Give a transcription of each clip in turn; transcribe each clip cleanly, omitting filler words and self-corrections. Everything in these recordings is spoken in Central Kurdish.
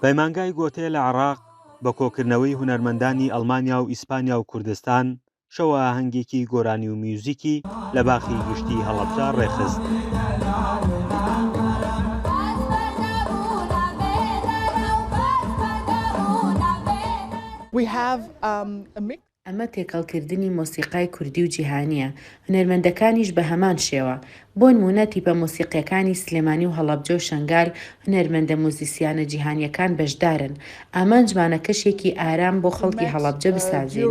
پەیمانگای گۆتێ لە عێراق بە کۆکردنەوەی هونەرمەندانی ئەڵمانیا و ئیسپانیا و کوردستان شەوە ئاهەنگێکی گۆرانی و میوزیکی لە باخی گشتی هەڵەبجە ڕێخست. ئەمە تێکەڵکردنی مۆسیقای کوردی و جیهانیە، هونەرمەندەکانیش بە هەمان شێوە. بۆ نمونە تیپە مۆسیقیەکانی سلێمانی و هەڵەبجە و شەنگال هونەرمەندە موزیسیانە جیهانیەکان بەشدارن. ئامانجمانە کەشێکی ئارام بۆ خەڵکی هەڵەبجە بسازین.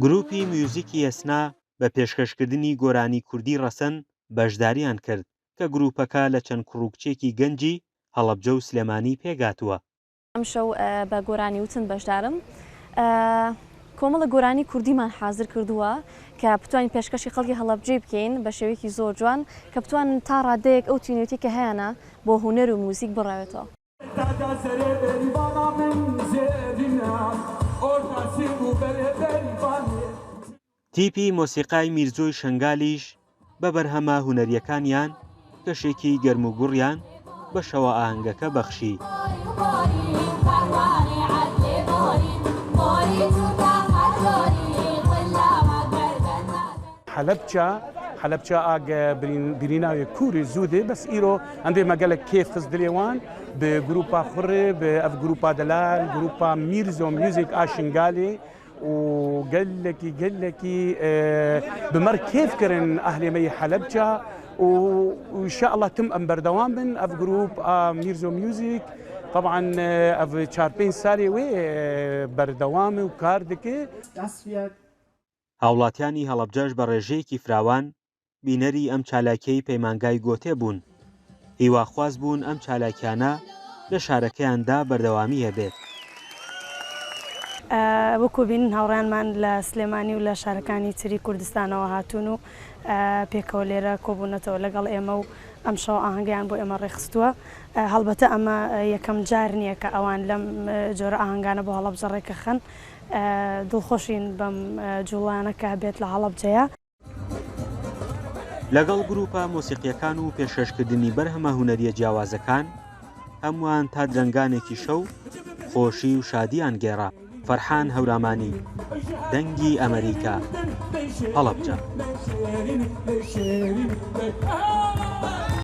گروپی میوزیکی ئەسنا بە پێشکەشکردنی گۆرانی کوردی ڕەسەن بەشداریان کرد کە گروپەکە لە چەند کوڕووکچێکی گەنجی هەڵەبجە و سلێمانی پێگاتووە. ئەم شەو بە گۆرانی وتن بەشدارم. کۆمەڵە گۆرانی کوردیمان حازر کردووە کە بتوانین پێشکەشی خەڵکی هەڵەبجێ بکەین بە شێوەیەکی زۆر جوان کە بتوانن تا ڕادەیەک ئەو تینوێتی کە هەیەە بۆ هونەر و موزیک بڕاوێتەوە. تیپی مۆسیقای میرزۆی شەنگالیش بە بەرهەمە هونەریەکانیان کەشێکی گەرم و گوڕیان بە شەوە ئاهەنگەکە بەخشی. حەلەبجە ئاگە بریناوی کووری زوودێ بەس ئیرۆ ئەندێ مەگەلە کێف خست دلێوان بە گروپا خوڕێ بە ئەف گروپا دەلال گروپا میرزۆ میوزیک ئاشنگالێ و گەلێکی بمەر کێفکردن ئەهلێمەی حەلەبجە وإن شاء الله تم أم بردوام من أف جروب ميرزو ميوزيك طبعا أف 4-5 سالي وي بردوام وكاردكي. هاوڵاتیانی هەڵەبجەش بە ڕێژەیەکی فراوان بینەری ئەم چالاکیەی پەیمانگای گۆتێ بوون. هیواخواز بوون ئەم چالاکیانە لە شارەکەیاندا بەردەوامی هەبێت. وەکو بینن هاوڕێنمان لە سلێمانی و لە شارەکانی تری کوردستانەوە هاتوون و پێکەوە لێرە کۆبوونەتەوە لەگەڵ ئێمە و ئەم شەو ئاهەنگیان بۆ ئێمە ڕێخستووە. هەڵبەتە ئەمە یەکەم جار نییە کە ئەوان لەم جۆرە ئاهەنگانە بۆ هەڵەبجە ڕێکە خەن. دڵخۆشین بەم جوڵانە کە هەبێت لە هەڵەبجەیە. لەگەڵ گروپە مۆسیقیەکان و پێشکەشکردنی بەرهەمە هونەریە جیاوازەکان هەمووان تا درەنگانێکی شەو خۆشی و شادیان گێڕا. فەرحان هەورامانی، دەنگی ئەمریکا، هەڵەبجە.